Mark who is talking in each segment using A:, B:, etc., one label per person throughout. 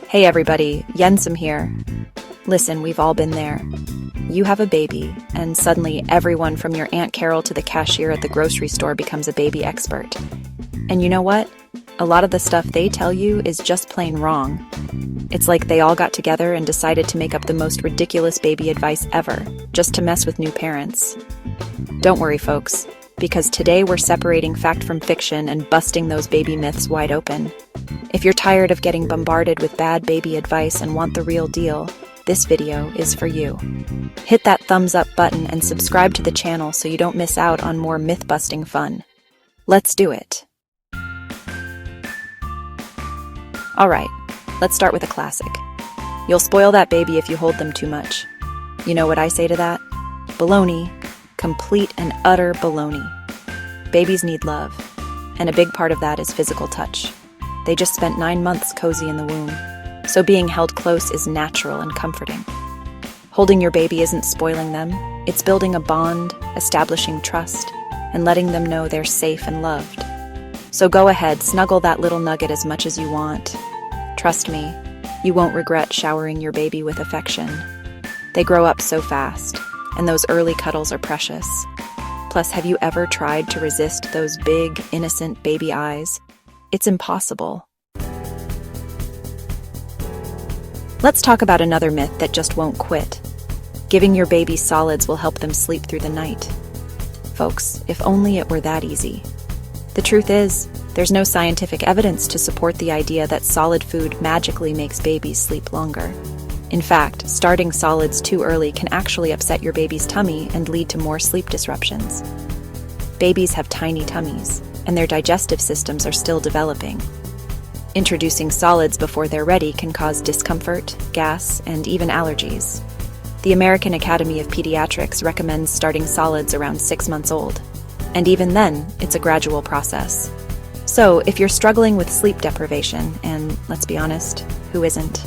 A: Hey everybody, Yensum here. Listen, we've all been there. You have a baby, and suddenly everyone from your Aunt Carol to the cashier at the grocery store becomes a baby expert. And you know what? A lot of the stuff they tell you is just plain wrong. It's like they all got together and decided to make up the most ridiculous baby advice ever, just to mess with new parents. Don't worry, folks, because today we're separating fact from fiction and busting those baby myths wide open. If you're tired of getting bombarded with bad baby advice and want the real deal, this video is for you. Hit that thumbs up button and subscribe to the channel so you don't miss out on more myth-busting fun. Let's do it. Alright, let's start with a classic. You'll spoil that baby if you hold them too much. You know what I say to that? Baloney. Complete and utter baloney. Babies need love, and a big part of that is physical touch. They just spent 9 months cozy in the womb, so being held close is natural and comforting. Holding your baby isn't spoiling them, it's building a bond, establishing trust, and letting them know they're safe and loved. So go ahead, snuggle that little nugget as much as you want. Trust me, you won't regret showering your baby with affection. They grow up so fast, and those early cuddles are precious. Plus, have you ever tried to resist those big, innocent baby eyes? It's impossible. Let's talk about another myth that just won't quit. Giving your baby solids will help them sleep through the night. Folks, if only it were that easy. The truth is, there's no scientific evidence to support the idea that solid food magically makes babies sleep longer. In fact, starting solids too early can actually upset your baby's tummy and lead to more sleep disruptions. Babies have tiny tummies, and their digestive systems are still developing. Introducing solids before they're ready can cause discomfort, gas, and even allergies. The American Academy of Pediatrics recommends starting solids around 6 months old, and even then, it's a gradual process. So, if you're struggling with sleep deprivation, and let's be honest, who isn't?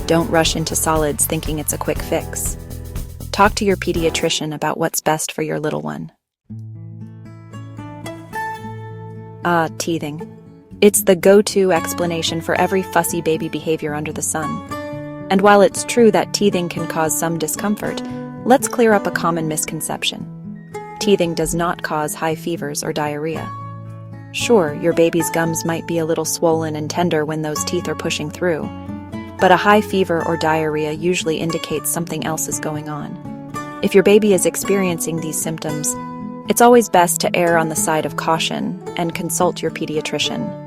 A: Don't rush into solids thinking it's a quick fix. Talk to your pediatrician about what's best for your little one. Teething. It's the go-to explanation for every fussy baby behavior under the sun. And while it's true that teething can cause some discomfort, let's clear up a common misconception. Teething does not cause high fevers or diarrhea. Sure, your baby's gums might be a little swollen and tender when those teeth are pushing through, but a high fever or diarrhea usually indicates something else is going on. If your baby is experiencing these symptoms, it's always best to err on the side of caution and consult your pediatrician.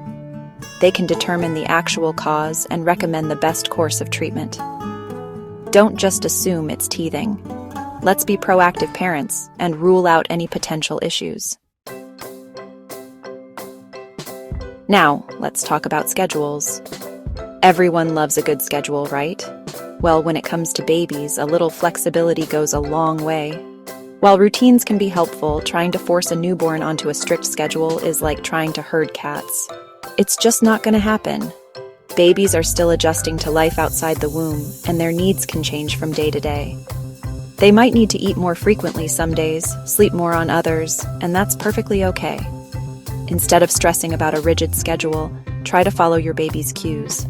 A: They can determine the actual cause and recommend the best course of treatment. Don't just assume it's teething. Let's be proactive parents and rule out any potential issues. Now, let's talk about schedules. Everyone loves a good schedule, right? Well, when it comes to babies, a little flexibility goes a long way. While routines can be helpful, trying to force a newborn onto a strict schedule is like trying to herd cats. It's just not going to happen. Babies are still adjusting to life outside the womb, and their needs can change from day to day. They might need to eat more frequently some days, sleep more on others, and that's perfectly okay. Instead of stressing about a rigid schedule, try to follow your baby's cues.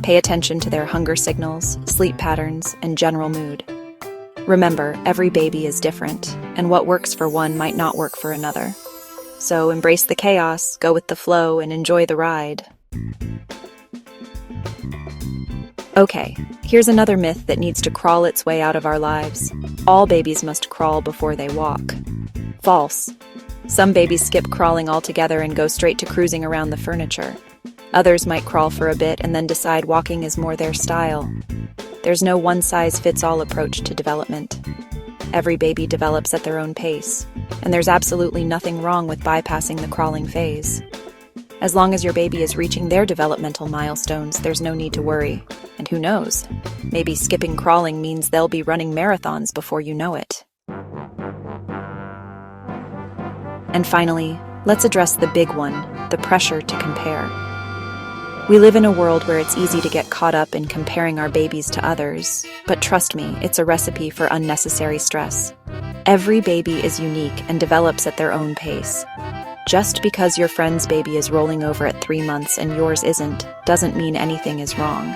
A: Pay attention to their hunger signals, sleep patterns, and general mood. Remember, every baby is different, and what works for one might not work for another. So embrace the chaos, go with the flow, and enjoy the ride. Okay, here's another myth that needs to crawl its way out of our lives. All babies must crawl before they walk. False. Some babies skip crawling altogether and go straight to cruising around the furniture. Others might crawl for a bit and then decide walking is more their style. There's no one-size-fits-all approach to development. Every baby develops at their own pace, and there's absolutely nothing wrong with bypassing the crawling phase. As long as your baby is reaching their developmental milestones, there's no need to worry. And who knows? Maybe skipping crawling means they'll be running marathons before you know it. And finally, let's address the big one, the pressure to compare. We live in a world where it's easy to get caught up in comparing our babies to others, but trust me, it's a recipe for unnecessary stress. Every baby is unique and develops at their own pace. Just because your friend's baby is rolling over at 3 months and yours isn't, doesn't mean anything is wrong.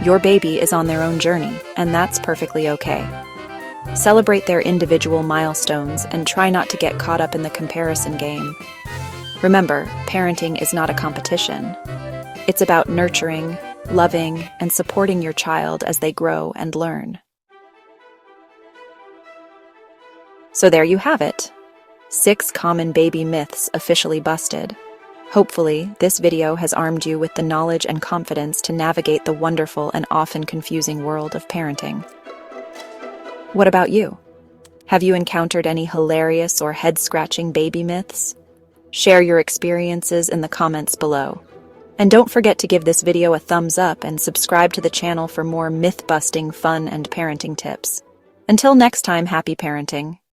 A: Your baby is on their own journey, and that's perfectly okay. Celebrate their individual milestones and try not to get caught up in the comparison game. Remember, parenting is not a competition. It's about nurturing, loving, and supporting your child as they grow and learn. So there you have it. 6 common baby myths officially busted. Hopefully, this video has armed you with the knowledge and confidence to navigate the wonderful and often confusing world of parenting. What about you? Have you encountered any hilarious or head-scratching baby myths? Share your experiences in the comments below. And don't forget to give this video a thumbs up and subscribe to the channel for more myth-busting, fun, and parenting tips. Until next time, happy parenting.